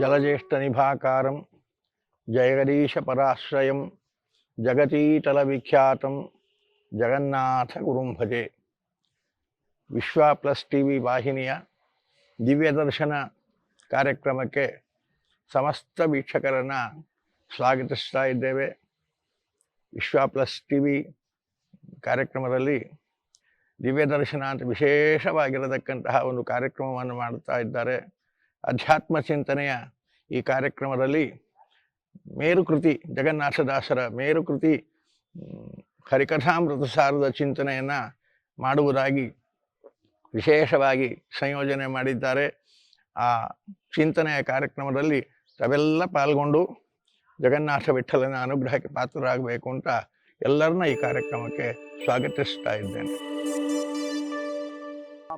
ಜಲಜ್ಯೇಷ್ಠನಿಭಾಕಾರಂ ಜಯಗದೀಶಪರಾಶ್ರಯಂ ಜಗತೀತಲವಿಖ್ಯಾತಂ ಜಗನ್ನಾಥ ಗುರುಂ ಭಜೆ. ವಿಶ್ವ plus TV ವಾಹಿನಿಯ ದಿವ್ಯ ದರ್ಶನ ಕಾರ್ಯಕ್ರಮಕ್ಕೆ ಸಮಸ್ತ ವೀಕ್ಷಕರನ್ನು ಸ್ವಾಗತಿಸ್ತಾ ಇದ್ದೇವೆ. ವಿಶ್ವ ಪ್ಲಸ್ ಟಿವಿ ಕಾರ್ಯಕ್ರಮದಲ್ಲಿ ದಿವ್ಯ ದರ್ಶನ ಅಂತ ವಿಶೇಷವಾಗಿರತಕ್ಕಂತಹ ಒಂದು ಕಾರ್ಯಕ್ರಮವನ್ನು ಮಾಡುತ್ತಾ ಇದ್ದಾರೆ. ಅಧ್ಯಾತ್ಮ ಚಿಂತನೆಯ ಈ ಕಾರ್ಯಕ್ರಮದಲ್ಲಿ ಮೇರುಕೃತಿ ಜಗನ್ನಾಥದಾಸರ ಮೇರುಕೃತಿ ಹರಿಕಥಾಮೃತ ಸಾರದ ಚಿಂತನೆಯನ್ನು ಮಾಡುವುದಾಗಿ ವಿಶೇಷವಾಗಿ ಸಂಯೋಜನೆ ಮಾಡಿದ್ದಾರೆ. ಆ ಚಿಂತನೆಯ ಕಾರ್ಯಕ್ರಮದಲ್ಲಿ ತಾವೆಲ್ಲ ಪಾಲ್ಗೊಂಡು ಜಗನ್ನಾಥ ವಿಠಲನ ಅನುಗ್ರಹಕ್ಕೆ ಪಾತ್ರರಾಗಬೇಕು ಅಂತ ಎಲ್ಲರನ್ನ ಈ ಕಾರ್ಯಕ್ರಮಕ್ಕೆ ಸ್ವಾಗತಿಸ್ತಾ ಇದ್ದೇನೆ.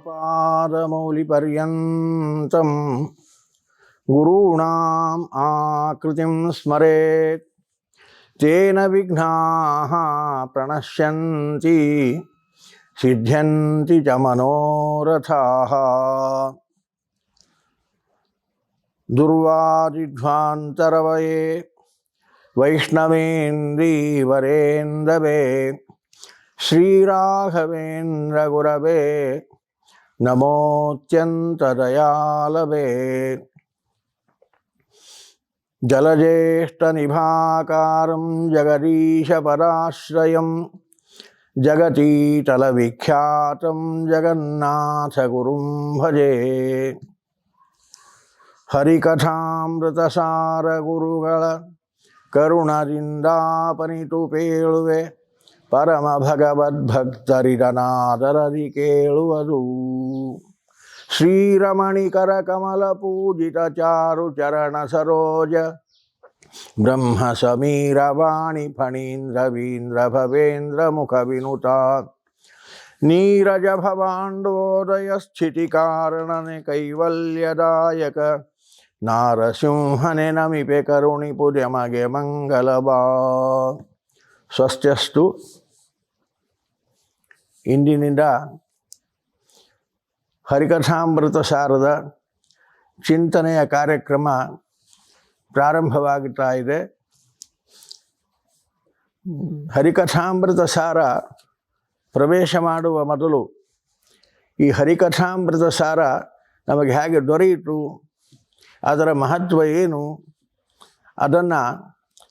ಪಾದಮೌಲಿ ಪರ್ಯಂತಂ ಗುರುಣಾಂ ಆಕೃತಿಂ ಸ್ಮರೇತ್ ತೇನ ವಿಘ್ನಾಃ ಪ್ರಣಶ್ಯಂತಿ ಸಿದ್ಧ್ಯಂತಿ ಚ ಮನೋರಥಾಃ. ದುರ್ವಾದಿಧ್ವಾಂತರವಯೇ ವೈಷ್ಣವೇಂದ್ರೀವರೇಂದವೇ ಶ್ರೀರಾಘವೇಂದ್ರ ಗುರವೇ ನಮೋತ್ಯಂತದಯಾಲವೇ. ಜಲಜ್ಯೇಷ್ಠನಿಭಾಕಾರಂ ಜಗದೀಶಪರಾಶ್ರಯಂ ಜಗತೀತಲವಿಖ್ಯಾತಂ ಜಗನ್ನಾಥ ಗುರುಂ ಭಜೆ. ಹರಿಕಥಾಮೃತಸಾರ ಗುರುಗಳ ಕರುಣದಿಂದಾಪನಿತು ಪೇಳುವೆ ಪರಮ ಭಗವದ್ಭಕ್ತರಿದನಾದರದಿ ಕೇಳುವುದು. ಶ್ರೀರಮಣಿಕರ ಕಮಲ ಪೂಜಿತ ಚಾರು ಚರಣ ಸರೋಜ ಬ್ರಹ್ಮ ಸಮೀರ ವಾಣಿ ಫಣೀಂದ್ರ ವೀಂದ್ರ ಭವೇಂದ್ರ ಮುಖ ವಿನುತ ನೀರಜ ಭವಾಂಡೋದಯ ಸ್ಥಿತಿ ಕಾರಣನೆ ಕೈವಲ್ಯದಾಯಕ ನಾರಸಿಂಹನೆ ನಮಿಪೆ ಕರುಣಿ ಪುರ್ಯ ಮಗೆ ಮಂಗಲಬಾ. ಸ್ವಸ್ತ್ಯಸ್ತು. ಇಂದಿನಿಂದ ಹರಿಕಥಾಮೃತ ಸಾರದ ಚಿಂತನೆಯ ಕಾರ್ಯಕ್ರಮ ಪ್ರಾರಂಭವಾಗುತ್ತಾ ಇದೆ. ಹರಿಕಥಾಮೃತ ಸಾರ ಪ್ರವೇಶ ಮಾಡುವ ಮೊದಲು ಈ ಹರಿಕಥಾಮೃತ ಸಾರ ನಮಗೆ ಹೇಗೆ ದೊರೆಯಿತು, ಅದರ ಮಹತ್ವ ಏನು, ಅದನ್ನು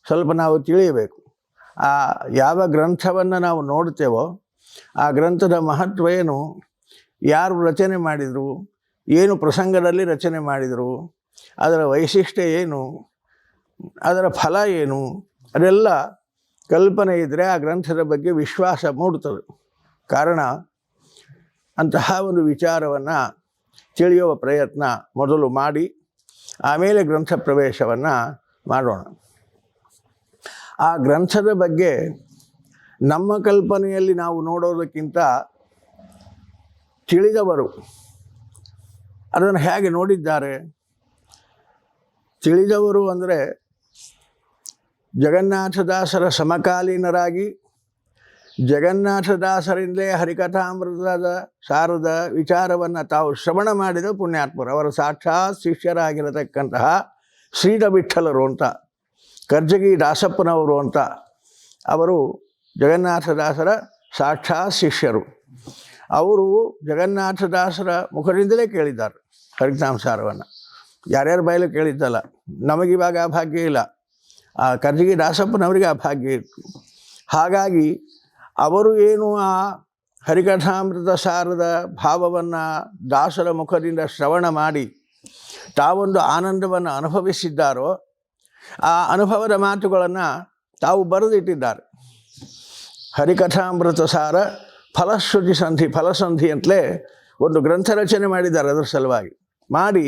ಸ್ವಲ್ಪ ನಾವು ತಿಳಿಯಬೇಕು. ಆ ಯಾವ ಗ್ರಂಥವನ್ನು ನಾವು ನೋಡ್ತೇವೋ ಆ ಗ್ರಂಥದ ಮಹತ್ವ ಏನು, ಯಾರು ರಚನೆ ಮಾಡಿದರು, ಏನು ಪ್ರಸಂಗದಲ್ಲಿ ರಚನೆ ಮಾಡಿದರು, ಅದರ ವೈಶಿಷ್ಟ್ಯ ಏನು, ಅದರ ಫಲ ಏನು, ಅದೆಲ್ಲ ಕಲ್ಪನೆ ಇದ್ದರೆ ಆ ಗ್ರಂಥದ ಬಗ್ಗೆ ವಿಶ್ವಾಸ ಮೂಡುತ್ತದೆ. ಕಾರಣ ಅಂತಹ ಒಂದು ವಿಚಾರವನ್ನು ತಿಳಿಯುವ ಪ್ರಯತ್ನ ಮೊದಲು ಮಾಡಿ ಆಮೇಲೆ ಗ್ರಂಥ ಪ್ರವೇಶವನ್ನು ಮಾಡೋಣ. ಆ ಗ್ರಂಥದ ಬಗ್ಗೆ ನಮ್ಮ ಕಲ್ಪನೆಯಲ್ಲಿ ನಾವು ನೋಡೋದಕ್ಕಿಂತ ತಿಳಿದವರು ಅದನ್ನು ಹೇಗೆ ನೋಡಿದ್ದಾರೆ. ತಿಳಿದವರು ಅಂದರೆ ಜಗನ್ನಾಥದಾಸರ ಸಮಕಾಲೀನರಾಗಿ ಜಗನ್ನಾಥದಾಸರಿಂದಲೇ ಹರಿಕಥಾಮೃತದ ಸಾರದ ವಿಚಾರವನ್ನು ತಾವು ಶ್ರವಣ ಮಾಡಿದ ಪುಣ್ಯಾತ್ಮರು. ಅವರ ಸಾಕ್ಷಾತ್ ಶಿಷ್ಯರಾಗಿರತಕ್ಕಂತಹ ಶ್ರೀಧ ವಿಠಲರು ಅಂತ, ಕರ್ಜಗಿ ದಾಸಪ್ಪನವರು ಅಂತ, ಅವರು ಜಗನ್ನಾಥದಾಸರ ಸಾಕ್ಷಾತ್ ಶಿಷ್ಯರು. ಅವರು ಜಗನ್ನಾಥದಾಸರ ಮುಖದಿಂದಲೇ ಕೇಳಿದ್ದಾರೆ ಹರಿಕಥಾಮೃತಸಾರವನ್ನು. ಯಾರ್ಯಾರ ಬಾಯಲ್ಲೂ ಕೇಳಿದ್ದಲ್ಲ. ನಮಗಿವಾಗ ಆ ಭಾಗ್ಯ ಇಲ್ಲ, ಆ ಕರ್ಜಗಿ ದಾಸಪ್ಪನವರಿಗೆ ಆ ಭಾಗ್ಯ ಇತ್ತು. ಹಾಗಾಗಿ ಅವರು ಏನು ಆ ಹರಿಕಥಾಮೃತ ಸಾರದ ಭಾವವನ್ನು ದಾಸರ ಮುಖದಿಂದ ಶ್ರವಣ ಮಾಡಿ ತಾವೊಂದು ಆನಂದವನ್ನು ಅನುಭವಿಸಿದ್ದಾರೋ ಆ ಅನುಭವದ ಮಾತುಗಳನ್ನು ತಾವು ಬರೆದಿಟ್ಟಿದ್ದಾರೆ. ಹರಿಕಥಾಮೃತ ಸಾರ ಫಲಶ್ರುತಿ ಸಂಧಿ, ಫಲಸಂಧಿ ಅಂತಲೇ ಒಂದು ಗ್ರಂಥ ರಚನೆ ಮಾಡಿದ್ದಾರೆ. ಅದರ ಸಲುವಾಗಿ ಮಾಡಿ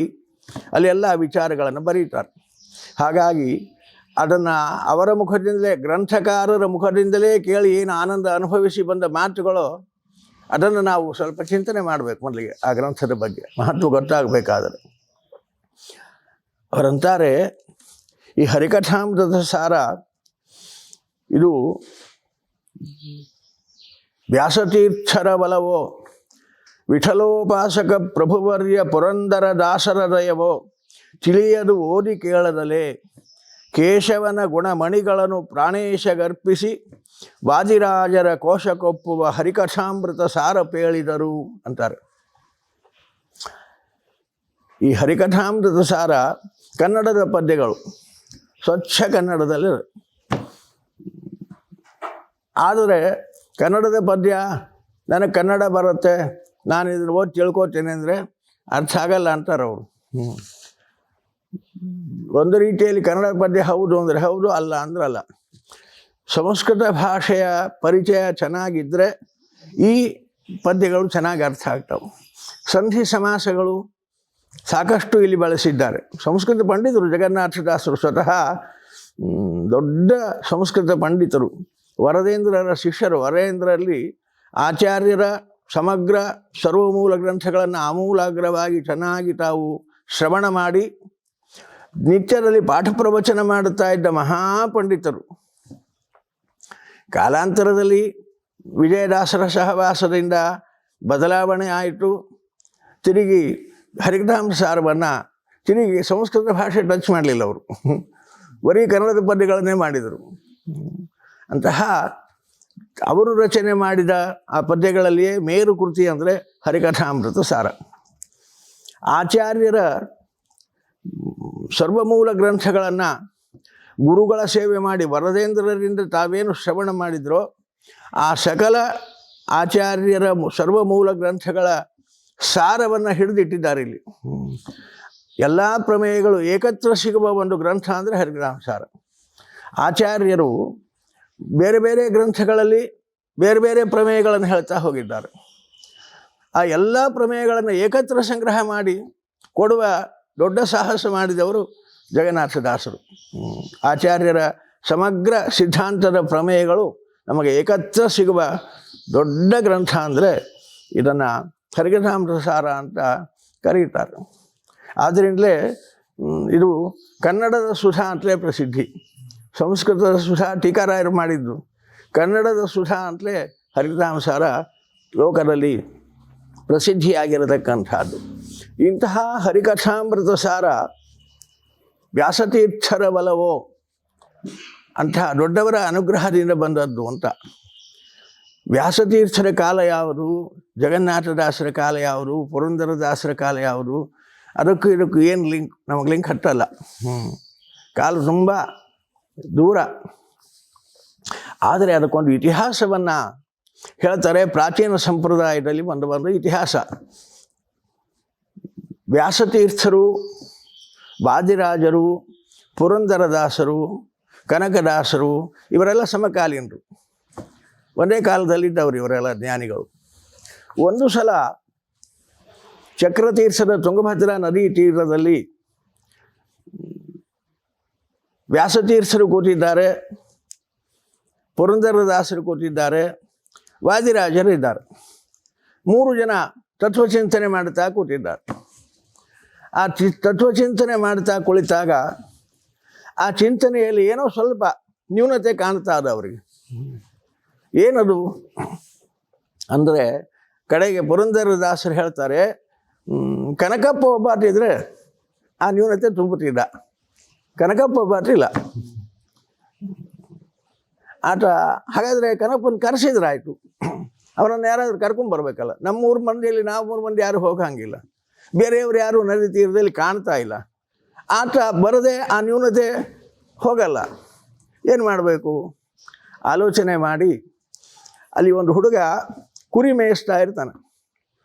ಅಲ್ಲಿ ಎಲ್ಲ ವಿಚಾರಗಳನ್ನು ಬರೀತಾರೆ. ಹಾಗಾಗಿ ಅದನ್ನು ಅವರ ಮುಖದಿಂದಲೇ, ಗ್ರಂಥಕಾರರ ಮುಖದಿಂದಲೇ ಕೇಳಿ ಏನು ಆನಂದ ಅನುಭವಿಸಿ ಬಂದ ಮಾತುಗಳು, ಅದನ್ನು ನಾವು ಸ್ವಲ್ಪ ಚಿಂತನೆ ಮಾಡಬೇಕು. ಮೊದಲಿಗೆ ಆ ಗ್ರಂಥದ ಬಗ್ಗೆ ಮಹತ್ವ ಗೊತ್ತಾಗಬೇಕಾದರೆ ಅವರಂತಾರೆ, ಈ ಹರಿಕಥಾಮೃತ ಸಾರ ಇದು ವ್ಯಾಸತೀರ್ಥರ ಬಲವೋ ವಿಠಲೋಪಾಸಕ ಪ್ರಭುವರ್ಯ ಪುರಂದರ ದಾಸರ ದಯವೋ ತಿಳಿಯದು ಓದಿ ಕೇಳದಲೇ ಕೇಶವನ ಗುಣಮಣಿಗಳನ್ನು ಪ್ರಾಣೇಶಗರ್ಪಿಸಿ ವಾದಿರಾಜರ ಕೋಶಕೊಪ್ಪುವ ಹರಿಕಥಾಮೃತ ಸಾರ ಪೇಳಿದರು ಅಂತಾರೆ. ಈ ಹರಿಕಥಾಮೃತ ಸಾರ ಕನ್ನಡದ ಪದ್ಯಗಳು, ಸ್ವಚ್ಛ ಕನ್ನಡದಲ್ಲಿ. ಆದರೆ ಕನ್ನಡದ ಪದ್ಯ ನನಗೆ ಕನ್ನಡ ಬರುತ್ತೆ, ನಾನು ಇದನ್ನು ಓದಿ ತಿಳ್ಕೊತೇನೆ ಅಂದರೆ ಅರ್ಥ ಆಗಲ್ಲ ಅಂತಾರೆ ಅವರು. ಒಂದು ರೀತಿಯಲ್ಲಿ ಕನ್ನಡ ಪದ್ಯ ಹೌದು ಅಂದರೆ ಹೌದು, ಅಲ್ಲ ಅಂದ್ರೆ ಅಲ್ಲ. ಸಂಸ್ಕೃತ ಭಾಷೆಯ ಪರಿಚಯ ಚೆನ್ನಾಗಿದ್ದರೆ ಈ ಪದ್ಯಗಳು ಚೆನ್ನಾಗಿ ಅರ್ಥ ಆಗ್ತವೆ. ಸಂಧಿ ಸಮಾಸಗಳು ಸಾಕಷ್ಟು ಇಲ್ಲಿ ಬಳಸಿದ್ದಾರೆ. ಸಂಸ್ಕೃತ ಪಂಡಿತರು ಜಗನ್ನಾಥದಾಸರು ಸ್ವತಃ ದೊಡ್ಡ ಸಂಸ್ಕೃತ ಪಂಡಿತರು, ವರದೇಂದ್ರರ ಶಿಷ್ಯರು. ವರದೇಂದ್ರಲ್ಲಿ ಆಚಾರ್ಯರ ಸಮಗ್ರ ಸರ್ವಮೂಲ ಗ್ರಂಥಗಳನ್ನು ಆಮೂಲಾಗ್ರವಾಗಿ ಚೆನ್ನಾಗಿ ತಾವು ಶ್ರವಣ ಮಾಡಿ ನಿತ್ಯದಲ್ಲಿ ಪಾಠ ಪ್ರವಚನ ಮಾಡುತ್ತಾ ಇದ್ದ ಮಹಾಪಂಡಿತರು. ಕಾಲಾಂತರದಲ್ಲಿ ವಿಜಯದಾಸರ ಸಹವಾಸದಿಂದ ಬದಲಾವಣೆ ಆಯಿತು. ತಿರುಗಿ ಹರಿಕಥಾಮೃತ ಸಾರವನ್ನು ತಿರುಗಿ ಸಂಸ್ಕೃತ ಭಾಷೆ ಟಚ್ ಮಾಡಲಿಲ್ಲ ಅವರು, ಬರೀ ಕನ್ನಡದ ಪದ್ಯಗಳನ್ನೇ ಮಾಡಿದರು. ಅಂತಹ ಅವರು ರಚನೆ ಮಾಡಿದ ಆ ಪದ್ಯಗಳಲ್ಲಿಯೇ ಮೇರು ಕೃತಿ ಅಂದರೆ ಹರಿಕಥಾಮೃತ ಸಾರ. ಆಚಾರ್ಯರ ಸರ್ವಮೂಲ ಗ್ರಂಥಗಳನ್ನು ಗುರುಗಳ ಸೇವೆ ಮಾಡಿ ವರದೇಂದ್ರರಿಂದ ತಾವೇನು ಶ್ರವಣ ಮಾಡಿದರೋ ಆ ಸಕಲ ಆಚಾರ್ಯರ ಸರ್ವಮೂಲ ಗ್ರಂಥಗಳ ಸಾರವನ್ನು ಹಿಡಿದಿಟ್ಟಿದ್ದಾರೆ ಇಲ್ಲಿ. ಎಲ್ಲ ಪ್ರಮೇಯಗಳು ಏಕತ್ರ ಸಿಗುವ ಒಂದು ಗ್ರಂಥ ಅಂದರೆ ಹರಿಕಥಾಮೃತ ಸಾರ. ಆಚಾರ್ಯರು ಬೇರೆ ಬೇರೆ ಗ್ರಂಥಗಳಲ್ಲಿ ಬೇರೆ ಬೇರೆ ಪ್ರಮೇಯಗಳನ್ನು ಹೇಳ್ತಾ ಹೋಗಿದ್ದಾರೆ. ಆ ಎಲ್ಲ ಪ್ರಮೇಯಗಳನ್ನು ಏಕತ್ರ ಸಂಗ್ರಹ ಮಾಡಿ ಕೊಡುವ ದೊಡ್ಡ ಸಾಹಸ ಮಾಡಿದವರು ಜಗನ್ನಾಥದಾಸರು. ಆಚಾರ್ಯರ ಸಮಗ್ರ ಸಿದ್ಧಾಂತದ ಪ್ರಮೇಯಗಳು ನಮಗೆ ಏಕತ್ರ ಸಿಗುವ ದೊಡ್ಡ ಗ್ರಂಥ ಅಂದರೆ ಇದನ್ನು ಹರಿಕಥಾಮೃತ ಸಾರ ಅಂತ ಕರೀತಾರೆ. ಆದ್ದರಿಂದಲೇ ಇದು ಕನ್ನಡದ ಸುಧಾ ಅಂತಲೇ ಪ್ರಸಿದ್ಧಿ. ಸಂಸ್ಕೃತದ ಸುಧಾ ಟೀಕಾರಾಯರು ಮಾಡಿದ್ದು, ಕನ್ನಡದ ಸುಧಾ ಅಂತಲೇ ಹರಿಕಥಾಮೃತ ಸಾರ ಲೋಕದಲ್ಲಿ ಪ್ರಸಿದ್ಧಿಯಾಗಿರತಕ್ಕಂಥದ್ದು. ಇಂತಹ ಹರಿಕಥಾಮೃತ ಸಾರ ವ್ಯಾಸತೀರ್ಥರ ಬಲವೋ ಅಂತಹ ದೊಡ್ಡವರ ಅನುಗ್ರಹದಿಂದ ಬಂದದ್ದು ಅಂತ. ವ್ಯಾಸತೀರ್ಥರ ಕಾಲ ಯಾವುದು, ಜಗನ್ನಾಥದಾಸರ ಕಾಲ ಯಾವುದು, ಪುರಂದರದಾಸರ ಕಾಲ ಯಾವುದು, ಅದಕ್ಕೂ ಇದಕ್ಕೂ ಏನು ಲಿಂಕ್, ನಮಗೆ ಲಿಂಕ್ ಹತ್ತಲ್ಲ. ಕಾಲ ತುಂಬ ದೂರ. ಆದರೆ ಅದಕ್ಕೊಂದು ಇತಿಹಾಸವನ್ನು ಹೇಳ್ತಾರೆ. ಪ್ರಾಚೀನ ಸಂಪ್ರದಾಯದಲ್ಲಿ ಬಂದು ಇತಿಹಾಸ. ವ್ಯಾಸತೀರ್ಥರು, ವಾದಿರಾಜರು, ಪುರಂದರದಾಸರು, ಕನಕದಾಸರು ಇವರೆಲ್ಲ ಸಮಕಾಲೀನರು, ಒಂದೇ ಕಾಲದಲ್ಲಿದ್ದವರು ಇವರೆಲ್ಲ ಜ್ಞಾನಿಗಳು. ಒಂದು ಸಲ ಚಕ್ರತೀರ್ಥದ ತುಂಗಭದ್ರಾ ನದಿ ತೀರದಲ್ಲಿ ವ್ಯಾಸತೀರ್ಥರು ಕೂತಿದ್ದಾರೆ, ಪುರಂದರದಾಸರು ಕೂತಿದ್ದಾರೆ, ವಾದಿರಾಜರು ಇದ್ದಾರೆ. 3 ಜನ ತತ್ವಚಿಂತನೆ ಮಾಡ್ತಾ ಕೂತಿದ್ದಾರೆ. ಆ ತತ್ವಚಿಂತನೆ ಮಾಡ್ತಾ ಕುಳಿತಾಗ ಆ ಚಿಂತನೆಯಲ್ಲಿ ಏನೋ ಸ್ವಲ್ಪ ನ್ಯೂನತೆ ಕಾಣ್ತಾ ಇದೆ ಅವರಿಗೆ. ಏನದು ಅಂದರೆ ಕಡೆಗೆ ಪುರಂದರದಾಸರು ಹೇಳ್ತಾರೆ, ಕನಕಪ್ಪ ಒಬ್ಬಾಟಿದ್ರೆ ಆ ನ್ಯೂನತೆ ತುಂಬುತ್ತಿದ್ದ. ಕನಕಪ್ಪ ಒಬ್ಬಾಟಿಲ್ಲ ಆತ. ಹಾಗಾದರೆ ಕನಕಪ್ಪನ ಕರೆಸಿದ್ರಾಯ್ತು, ಅವರನ್ನು ಯಾರಾದರೂ ಕರ್ಕೊಂಬರ್ಬೇಕಲ್ಲ. ನಮ್ಮ 3 ಮಂದಿಯಲ್ಲಿ ನಾವು 3 ಮಂದಿ ಯಾರು ಹೋಗಂಗಿಲ್ಲ, ಬೇರೆಯವರು ಯಾರು ನದಿ ತೀರದಲ್ಲಿ ಕಾಣ್ತಾ ಇಲ್ಲ. ಆತ ಬರದೆ ಆ ನ್ಯೂನತೆ ಹೋಗಲ್ಲ. ಏನು ಮಾಡಬೇಕು ಆಲೋಚನೆ ಮಾಡಿ ಅಲ್ಲಿ ಒಂದು ಹುಡುಗ ಕುರಿ ಮೇಯಿಸ್ತಾ ಇರ್ತಾನೆ.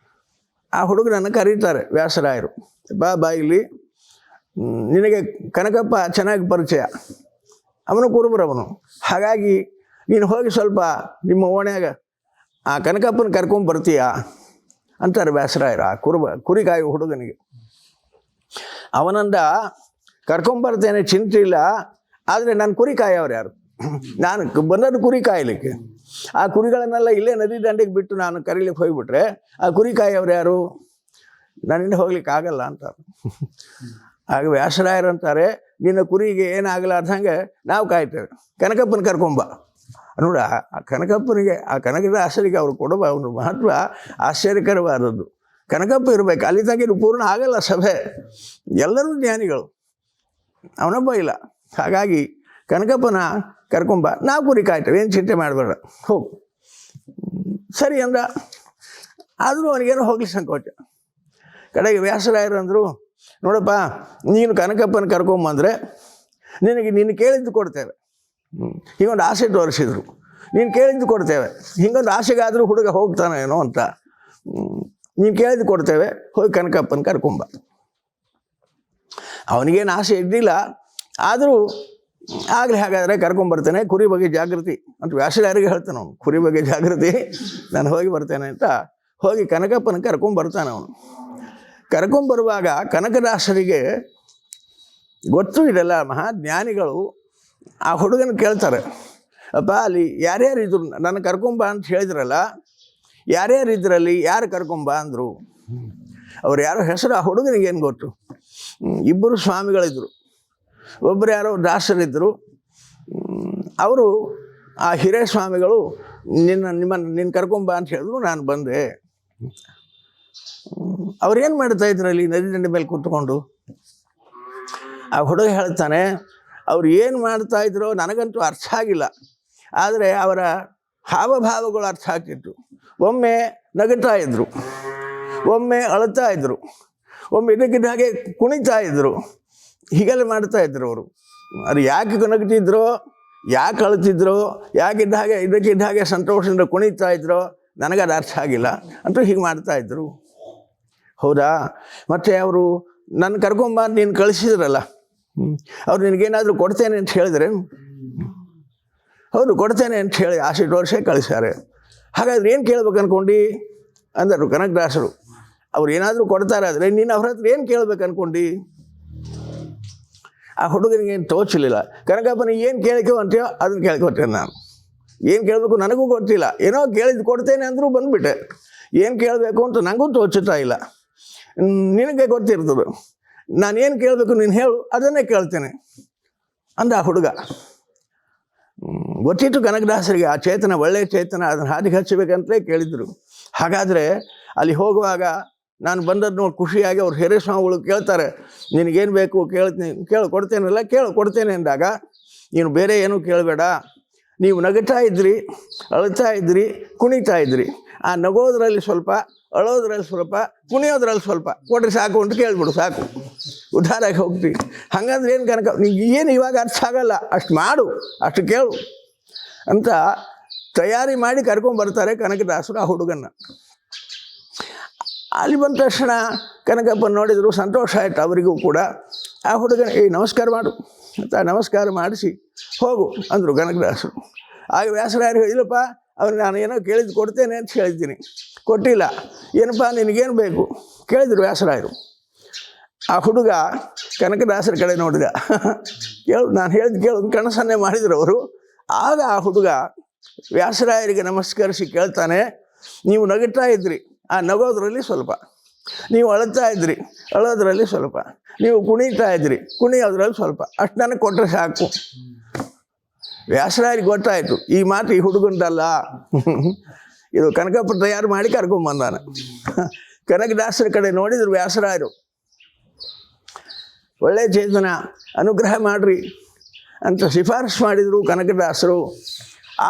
ಆ ಹುಡುಗನನ್ನು ಕರೀತಾರೆ ವ್ಯಾಸರಾಯರು. ಬಾ ಇಲ್ಲಿ, ನಿನಗೆ ಕನಕಪ್ಪ ಚೆನ್ನಾಗಿ ಪರಿಚಯ, ಅವನು ಕುರುಬರವನು, ಹಾಗಾಗಿ ನೀನು ಹೋಗಿ ಸ್ವಲ್ಪ ನಿಮ್ಮ ಓಣ್ಯಾಗ ಆ ಕನಕಪ್ಪನ ಕರ್ಕೊಂಬರ್ತೀಯಾ ಅಂತಾರೆ ವ್ಯಾಸರಾಯರು ಆ ಕುರಿ ಕಾಯುವ ಹುಡುಗನಿಗೆ. ಅವನಂದ, ಕರ್ಕೊಂಬರ್ತೇನೆ, ಚಿಂತೆ ಇಲ್ಲ, ಆದರೆ ನಾನು ಕುರಿ ಕಾಯವ್ರು ಯಾರು? ನಾನು ಬಂದದ್ದು ಕುರಿ ಕಾಯಲಿಕ್ಕೆ. ಆ ಕುರಿಗಳನ್ನೆಲ್ಲ ಇಲ್ಲೇ ನದಿ ದಂಡೆಗೆ ಬಿಟ್ಟು ನಾನು ಕರೀಲಿಕ್ಕೆ ಹೋಗಿಬಿಟ್ರೆ ಆ ಕುರಿ ಕಾಯವ್ರು ಯಾರು? ನನ್ನಿಂದ ಹೋಗ್ಲಿಕ್ಕೆ ಆಗಲ್ಲ ಅಂತಾರೆ. ಆಗ ವ್ಯಾಸರಾಯರು ಅಂತಾರೆ, ನಿನ್ನ ಕುರಿಗೆ ಏನಾಗಲಾರ್ದಂಗೆ ನಾವು ಕಾಯ್ತೇವೆ, ಕನಕಪ್ಪನ ಕರ್ಕೊಂಬ. ನೋಡ, ಆ ಕನಕಪ್ಪನಿಗೆ, ಆ ಕನಕದಾಸರಿಗೆ ಅವರು ಕೊಡುವ ಒಂದು ಮಹತ್ವ ಆಶ್ಚರ್ಯಕರವಾದದ್ದು. ಕನಕಪ್ಪ ಇರಬೇಕು. ಅಲ್ಲಿ ತನಕ ಪೂರ್ಣ ಆಗಲ್ಲ ಸಭೆ, ಎಲ್ಲರೂ ಜ್ಞಾನಿಗಳು, ಅವನೊಬ್ಬ ಇಲ್ಲ. ಹಾಗಾಗಿ ಕನಕಪ್ಪನ ಕರ್ಕೊಂಬ, ನಾವು ಕುರಿ ಕಾಯ್ತೇವೆ, ಏನು ಚಿಂತೆ ಮಾಡಬೇಡ, ಹೋಗು. ಸರಿ ಅಂದ. ಆದರೂ ಅವನಿಗೇನೋ ಹೋಗ್ಲಿ ಸಂಕೋಚ. ಕಡೆಗೆ ವ್ಯಾಸರಾಯರಂದರು, ನೋಡಪ್ಪ, ನೀನು ಕನಕಪ್ಪನ ಕರ್ಕೊಂಬಂದರೆ ನಿನ್ನ ಕೇಳಿದ್ದು ಕೊಡ್ತೇವೆ. ಹೀಗೊಂದು ಆಸೆ ತೋರಿಸಿದ್ರು, ನೀನು ಕೇಳಿದ್ದು ಕೊಡ್ತೇವೆ. ಹೀಗೊಂದು ಆಸೆಗಾದರೂ ಹುಡುಗ ಹೋಗ್ತಾನೇನೋ ಅಂತ, ನೀನು ಕೇಳಿದ್ದು ಕೊಡ್ತೇವೆ, ಹೋಗಿ ಕನಕಪ್ಪನ ಕರ್ಕೊಂಬ. ಅವನಿಗೇನು ಆಸೆ ಇದ್ದಿಲ್ಲ, ಆದರೂ ಆಗಲಿ ಹಾಗಾದರೆ ಕರ್ಕೊಂಬರ್ತೇನೆ, ಕುರಿ ಬಗ್ಗೆ ಜಾಗೃತಿ ಅಂತ ವ್ಯಾಸರಾಯರಿಗೆ ಹೇಳ್ತಾನೆ ಅವನು. ಕುರಿ ಬಗ್ಗೆ ಜಾಗೃತಿ, ನಾನು ಹೋಗಿ ಬರ್ತೇನೆ ಅಂತ ಹೋಗಿ ಕನಕಪ್ಪನ ಕರ್ಕೊಂಬರ್ತಾನೆ ಅವನು. ಕರ್ಕೊಂಬರುವಾಗ ಕನಕದಾಸರಿಗೆ ಗೊತ್ತು ಇದೆಲ್ಲ. ಮಹಾಜ್ಞಾನಿಗಳು ಆ ಹುಡುಗನ ಕೇಳ್ತಾರೆ, ಅಪ್ಪ ಅಲ್ಲಿ ಯಾರ್ಯಾರು ಇದ್ರು, ನನ್ನ ಕರ್ಕೊಂಬ ಅಂತ ಹೇಳಿದ್ರಲ್ಲ, ಯಾರ್ಯಾರು ಇದ್ರಲ್ಲಿ, ಯಾರು ಕರ್ಕೊಂಬ ಅಂದರು. ಅವ್ರು ಯಾರೋ ಹೆಸರು ಆ ಹುಡುಗನಿಗೇನು ಗೊತ್ತು. ಇಬ್ಬರು ಸ್ವಾಮಿಗಳಿದ್ದರು, ಒಬ್ಬರು ಯಾರೋ ದಾಸರಿದ್ದರು. ಅವರು ಆ ಹಿರೇ ಸ್ವಾಮಿಗಳು ನಿನ್ನ ಕರ್ಕೊಂಬ ಅಂತ ಹೇಳಿದ್ರು, ನಾನು ಬಂದೆ. ಅವ್ರೇನು ಮಾಡ್ತಾಯಿದ್ರು ಅಲ್ಲಿ ನದಿ ದಂಡೆ ಮೇಲೆ ಕೂತ್ಕೊಂಡು? ಆ ಹುಡುಗ ಹೇಳ್ತಾನೆ, ಅವ್ರು ಏನು ಮಾಡ್ತಾಯಿದ್ರೋ ನನಗಂತೂ ಅರ್ಥ ಆಗಿಲ್ಲ, ಆದರೆ ಅವರ ಹಾವಭಾವಗಳು ಅರ್ಥ ಆಗ್ತಿತ್ತು. ಒಮ್ಮೆ ನಗುತ್ತಾ ಇದ್ದರು, ಒಮ್ಮೆ ಅಳ್ತಾ ಇದ್ದರು, ಒಮ್ಮೆ ಇದಕ್ಕಿದ್ದ ಹಾಗೆ ಕುಣಿತಾ ಇದ್ದರು. ಹೀಗೆಲ್ಲ ಮಾಡ್ತಾಯಿದ್ರು ಅವರು. ಅದು ಯಾಕೆ ನಗುತ್ತಿದ್ರೋ, ಯಾಕೆ ಅಳ್ತಿದ್ರೋ, ಯಾಕಿದ್ದ ಹಾಗೆ ಇದಕ್ಕಿದ್ದ ಹಾಗೆ ಸಂತೋಷದಿಂದ ಕುಣಿತಾ ಇದ್ರೋ ನನಗದು ಅರ್ಥ ಆಗಿಲ್ಲ ಅಂತೂ ಹೀಗೆ ಮಾಡ್ತಾಯಿದ್ರು. ಹೌದಾ? ಮತ್ತು ಅವರು ನನ್ನ ಕರ್ಕೊಂಬ ನೀನು ಕಳಿಸಿದ್ರಲ್ಲ, ಅವ್ರು ನಿನಗೇನಾದರೂ ಕೊಡ್ತೇನೆ ಅಂತ ಹೇಳಿದ್ರೆ, ಹೌದು ಕೊಡ್ತೇನೆ ಅಂತ ಹೇಳಿ ಆಸೆ ತೋರಿಸೇ ಕಳಿಸ್ತಾರೆ. ಹಾಗಾದ್ರೆ ಏನು ಕೇಳ್ಬೇಕು ಅನ್ಕೊಂಡು ಅಂದರು ಕನಕದಾಸರು. ಅವ್ರು ಏನಾದರೂ ಕೊಡ್ತಾರಾದರೆ ನೀನು ಅವ್ರ ಹತ್ರ ಏನು ಕೇಳ್ಬೇಕು ಅನ್ಕೊಂಡು? ಆ ಹುಡುಗನಿಗೆ ಏನು ತೋಚಲಿಲ್ಲ. ಕನಕಪ್ಪನಿಗೆ ಏನು ಕೇಳ್ಕೋ ಅಂತೀಯೋ ಅದನ್ನು ಕೇಳ್ಕೊತೇನೆ ನಾನು. ಏನು ಕೇಳಬೇಕು ನನಗೂ ಗೊತ್ತಿಲ್ಲ, ಏನೋ ಕೇಳಿದ್ದು ಕೊಡ್ತೇನೆ ಅಂದರೂ ಬಂದುಬಿಟ್ಟೆ. ಏನು ಕೇಳಬೇಕು ಅಂತ ನನಗೂ ತೋಚುತ್ತಾ ಇಲ್ಲ. ನಿನಗೆ ಗೊತ್ತಿರ್ತದೆ, ನಾನೇನು ಕೇಳಬೇಕು ನೀನು ಹೇಳು, ಅದನ್ನೇ ಕೇಳ್ತೇನೆ ಅಂದ ಆ ಹುಡುಗ. ಗೊತ್ತಿತ್ತು ಕನಕದಾಸರಿಗೆ ಆ ಚೇತನ ಒಳ್ಳೆಯ ಚೇತನ, ಅದನ್ನು ಹಾದಿಗೆ ಹಚ್ಚಬೇಕಂತಲೇ ಕೇಳಿದರು. ಹಾಗಾದರೆ ಅಲ್ಲಿ ಹೋಗುವಾಗ ನಾನು ಬಂದದ್ದು ನೋಡಿ ಖುಷಿಯಾಗಿ ಅವ್ರು ಹಿರೇ ಸ್ವಾಮಿಗಳು ಕೇಳ್ತಾರೆ, ನಿನಗೇನು ಬೇಕು ಕೊಡ್ತೇನಲ್ಲ, ಕೊಡ್ತೇನೆ ಅಂದಾಗ ನೀನು ಬೇರೆ ಏನೂ ಕೇಳಬೇಡ. ನೀವು ನಗುತ್ತಾ ಇದ್ರಿ, ಅಳ್ತಾ ಇದ್ರಿ, ಕುಣಿತಾ ಇದ್ರಿ. ಆ ನಗೋದ್ರಲ್ಲಿ ಸ್ವಲ್ಪ, ಅಳೋದ್ರಲ್ಲಿ ಸ್ವಲ್ಪ, ಕುಣಿಯೋದ್ರಲ್ಲಿ ಸ್ವಲ್ಪ ಕೊಟ್ಟರೆ ಸಾಕು ಅಂತ ಕೇಳ್ಬಿಡು, ಸಾಕು, ಉದ್ಧಾರಾಗಿ ಹೋಗ್ತೀವಿ. ಹಾಗಂದ್ರೆ ಏನು ಕನಕ, ನಿಂಗೆ ಏನು ಇವಾಗ ಅರ್ಥ ಆಗಲ್ಲ, ಅಷ್ಟು ಮಾಡು, ಅಷ್ಟು ಕೇಳು ಅಂತ ತಯಾರಿ ಮಾಡಿ ಕರ್ಕೊಂಬರ್ತಾರೆ ಕನಕದಾಸರು ಆ ಹುಡುಗನ್ನ. ಅಲ್ಲಿ ಬಂದ ತಕ್ಷಣ ಕನಕಪ್ಪನ ನೋಡಿದರು, ಸಂತೋಷ ಆಯಿತು ಅವರಿಗೂ ಕೂಡ. ಆ ಹುಡುಗನ ನಮಸ್ಕಾರ ಮಾಡು ಅಂತ ನಮಸ್ಕಾರ ಮಾಡಿಸಿ ಹೋಗು ಅಂದರು ಕನಕದಾಸರು. ಆಗ ವ್ಯಾಸರಾಯರು ಇಲ್ಲಪ್ಪ, ಅವ್ರು ನಾನು ಏನೋ ಕೇಳಿದ್ದು ಕೊಡ್ತೇನೆ ಅಂತ ಹೇಳಿದ್ದೀನಿ, ಕೊಟ್ಟಿಲ್ಲ. ಏನಪ್ಪ ನಿನಗೇನು ಬೇಕು ಕೇಳಿದರು ವ್ಯಾಸರಾಯರು. ಆ ಹುಡುಗ ಕನಕದಾಸರ ಕಡೆ ನೋಡಿದ. ನಾನು ಹೇಳಿದ್ದು ಕೇಳು ಕನಸನ್ನೇ ಮಾಡಿದರು ಅವರು. ಆಗ ಆ ಹುಡುಗ ವ್ಯಾಸರಾಯರಿಗೆ ನಮಸ್ಕರಿಸಿ ಕೇಳ್ತಾನೆ, ನೀವು ನಗುತ್ತಾ ಇದ್ರಿ, ಆ ನಗೋದ್ರಲ್ಲಿ ಸ್ವಲ್ಪ, ನೀವು ಅಳ್ತಾ ಇದ್ರಿ, ಅಳೋದ್ರಲ್ಲಿ ಸ್ವಲ್ಪ, ನೀವು ಕುಣಿತಾ ಇದ್ರಿ, ಕುಣಿಯೋದ್ರಲ್ಲಿ ಸ್ವಲ್ಪ, ಅಷ್ಟು ನನಗೆ ಕೊಟ್ಟರೆ ಸಾಕು. ವ್ಯಾಸರಾಯರಿಗೆ ಗೊತ್ತಾಯಿತು ಈ ಮಾತು ಈ ಹುಡುಗಂದಲ್ಲ, ಇದು ಕನಕಪ್ಪ ತಯಾರು ಮಾಡಿ ಕರ್ಕೊಂಬಂದಾನ. ಕನಕದಾಸರ ಕಡೆ ನೋಡಿದ್ರು ವ್ಯಾಸರಾಯರು, ಒಳ್ಳೆ ಚೇತನ, ಅನುಗ್ರಹ ಮಾಡಿರಿ ಅಂತ ಶಿಫಾರಸು ಮಾಡಿದರು ಕನಕದಾಸರು.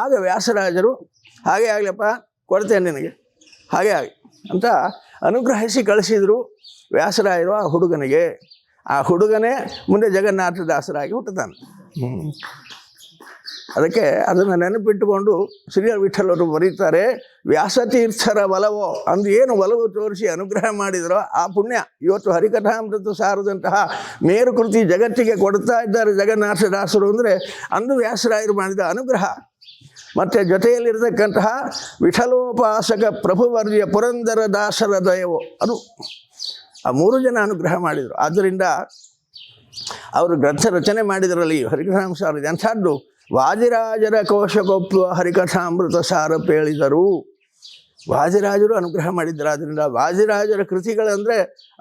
ಆಗ ವ್ಯಾಸರಾಜರು ಹಾಗೆ ಆಗಲಪ್ಪ, ಕೊಡ್ತೇನೆ ನಿನಗೆ, ಹಾಗೆ ಆಗಿ ಅಂತ ಅನುಗ್ರಹಿಸಿ ಕಳಿಸಿದರು ವ್ಯಾಸರಾಯರು ಆ ಹುಡುಗನಿಗೆ. ಆ ಹುಡುಗನೇ ಮುಂದೆ ಜಗನ್ನಾಥದಾಸರಾಗಿ ಹುಟ್ಟುತ್ತಾನೆ. ಅದಕ್ಕೆ ಅದನ್ನು ನೆನಪಿಟ್ಟುಕೊಂಡು ಶ್ರೀ ವಿಠಲರು ಬರೀತಾರೆ, ವ್ಯಾಸತೀರ್ಥರ ಒಲವೋ ಅಂದು ಏನು ಒಲವು ತೋರಿಸಿ ಅನುಗ್ರಹ ಮಾಡಿದರೋ ಆ ಪುಣ್ಯ ಇವತ್ತು ಹರಿಕಥಾಮೃತ ಸಾರದಂತಹ ಮೇರು ಕೃತಿ ಜಗತ್ತಿಗೆ ಕೊಡ್ತಾ ಇದ್ದಾರೆ ಜಗನ್ನಾಥದಾಸರು. ಅಂದರೆ ಅಂದು ವ್ಯಾಸರಾಯರು ಮಾಡಿದ ಅನುಗ್ರಹ. ಮತ್ತು ಜೊತೆಯಲ್ಲಿರತಕ್ಕಂತಹ ವಿಠಲೋಪಾಸಕ ಪ್ರಭುವರ್ಯ ಪುರಂದರ ದಾಸರ ದಯವೋ, ಅದು ಆ 3 ಜನ ಅನುಗ್ರಹ ಮಾಡಿದರು. ಆದ್ದರಿಂದ ಅವರು ಗ್ರಂಥ ರಚನೆ ಮಾಡಿದರಲ್ಲಿ ಹರಿಕಥಾಮೃತ ಎಂಥದ್ದು, ವಾದಿರಾಜರ ಕೋಶಗೊಪ್ಪುವ ಹರಿಕಥಾಮೃತ ಸಾರ ಪೇಳಿದರು. ವಾದಿರಾಜರು ಅನುಗ್ರಹ ಮಾಡಿದ್ದಾರೆ. ಆದ್ದರಿಂದ ವಾದಿರಾಜರ ಕೃತಿಗಳಂದರೆ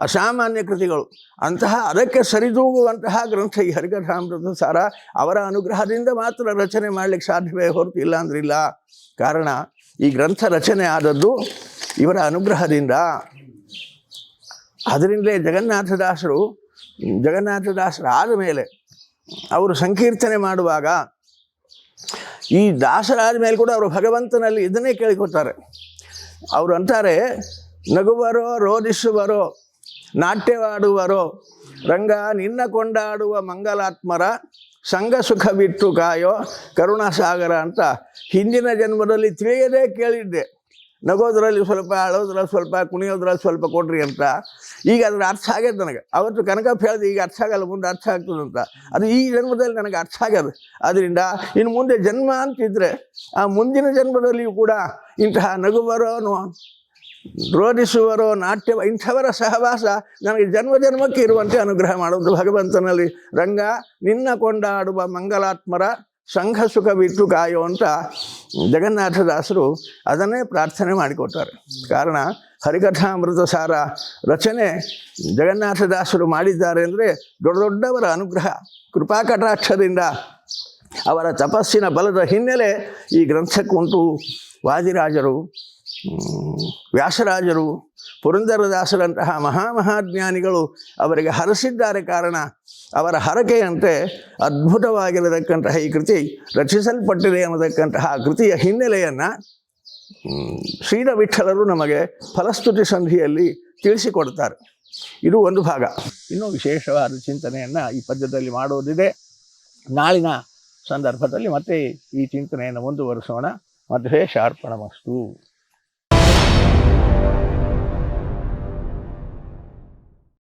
ಅಸಾಮಾನ್ಯ ಕೃತಿಗಳು. ಅಂತಹ ಅದಕ್ಕೆ ಸರಿದೂಗುವಂತಹ ಗ್ರಂಥ ಈ ಹರಿಕಥಾಮೃತ ಸಾರ. ಅವರ ಅನುಗ್ರಹದಿಂದ ಮಾತ್ರ ರಚನೆ ಮಾಡಲಿಕ್ಕೆ ಸಾಧ್ಯವೇ ಹೊರತು ಇಲ್ಲ ಅಂದ್ರೆ ಇಲ್ಲ. ಕಾರಣ ಈ ಗ್ರಂಥ ರಚನೆ ಆದದ್ದು ಇವರ ಅನುಗ್ರಹದಿಂದ. ಅದರಿಂದಲೇ ಜಗನ್ನಾಥದಾಸರು ಆದ ಮೇಲೆ ಅವರು ಸಂಕೀರ್ತನೆ ಮಾಡುವಾಗ ಈ ದಾಸರಾದ ಮೇಲೆ ಕೂಡ ಅವರು ಭಗವಂತನಲ್ಲಿ ಇದನ್ನೇ ಕೇಳಿಕೊತಾರೆ. ಅವರು ಅಂತಾರೆ, ನಗುವರೋ ರೋದಿಸುವರೋ ನಾಟ್ಯವಾಡುವರೋ ರಂಗ ನಿನ್ನ ಕೊಂಡಾಡುವ ಮಂಗಲಾತ್ಮರ ಸಂಘ ಸುಖ ಬಿಟ್ಟು ಕಾಯೋ ಕರುಣಾಸಾಗರ ಅಂತ ಹಿಂದಿನ ಜನ್ಮದಲ್ಲಿ ತಿಳಿಯದೇ ಕೇಳಿದ್ದೆ. ನಗೋದ್ರಲ್ಲಿ ಸ್ವಲ್ಪ, ಅಳೋದ್ರಲ್ಲಿ ಸ್ವಲ್ಪ, ಕುಣಿಯೋದ್ರಲ್ಲಿ ಸ್ವಲ್ಪ ಕೊಡ್ರಿ ಅಂತ. ಈಗ ಅದರ ಅರ್ಥ ಆಗ್ಯದ ನನಗೆ. ಅವತ್ತು ಕನಕಪ್ಪ ಹೇಳ್ದೆ, ಈಗ ಅರ್ಥ ಆಗಲ್ಲ, ಮುಂದೆ ಅರ್ಥ ಆಗ್ತದಂತ. ಅದು ಈ ಜನ್ಮದಲ್ಲಿ ನನಗೆ ಅರ್ಥ ಆಗ್ಯದ. ಅದರಿಂದ ಇನ್ನು ಮುಂದೆ ಜನ್ಮ ಅಂತಿದ್ರೆ ಆ ಮುಂದಿನ ಜನ್ಮದಲ್ಲಿಯೂ ಕೂಡ ಇಂತಹ ನಗುವರೋ ರೋಧಿಸುವರೋ ನಾಟ್ಯ ಇಂಥವರ ಸಹವಾಸ ನನಗೆ ಜನ್ಮಕ್ಕೆ ಇರುವಂತೆ ಅನುಗ್ರಹ ಮಾಡೋದು ಭಗವಂತನಲ್ಲಿ. ರಂಗ ನಿನ್ನ ಕೊಂಡಾಡುವ ಮಂಗಲಾತ್ಮರ ಸಂಘ ಸುಖ ಬಿಟ್ಟು ಕಾಯೋ ಅಂತ ಜಗನ್ನಾಥದಾಸರು ಅದನ್ನೇ ಪ್ರಾರ್ಥನೆ ಮಾಡಿಕೊಡ್ತಾರೆ. ಕಾರಣ ಹರಿಕಥಾಮೃತ ಸಾರ ರಚನೆ ಜಗನ್ನಾಥದಾಸರು ಮಾಡಿದ್ದಾರೆ ಅಂದರೆ ದೊಡ್ಡವರ ಅನುಗ್ರಹ ಕೃಪಾಕಟಾಕ್ಷದಿಂದ ಅವರ ತಪಸ್ಸಿನ ಬಲದ ಹಿನ್ನೆಲೆ ಈ ಗ್ರಂಥಕ್ಕುಂಟು. ವಾದಿರಾಜರು, ವ್ಯಾಸರಾಜರು, ಪುರಂದರದಾಸರಂತಹ ಮಹಾಜ್ಞಾನಿಗಳು ಅವರಿಗೆ ಹರಸಿದ್ದಾರೆ. ಕಾರಣ ಅವರ ಹರಕೆಯಂತೆ ಅದ್ಭುತವಾಗಿರತಕ್ಕಂತಹ ಈ ಕೃತಿ ರಚಿಸಲ್ಪಟ್ಟಿದೆ ಅನ್ನತಕ್ಕಂತಹ ಕೃತಿಯ ಹಿನ್ನೆಲೆಯನ್ನು ಶ್ರೀರ ವಿಠಲರು ನಮಗೆ ಫಲಸ್ತುತಿ ಸಂಧಿಯಲ್ಲಿ ತಿಳಿಸಿಕೊಡ್ತಾರೆ. ಇದು ಒಂದು ಭಾಗ. ಇನ್ನೂ ವಿಶೇಷವಾದ ಚಿಂತನೆಯನ್ನು ಈ ಪದ್ಯದಲ್ಲಿ ಮಾಡೋದಿದೆ. ನಾಳಿನ ಸಂದರ್ಭದಲ್ಲಿ ಮತ್ತೆ ಈ ಚಿಂತನೆಯನ್ನು ಮುಂದುವರಿಸೋಣ. ಮಧ್ವೇಶಾರ್ಪಣಮಸ್ತು.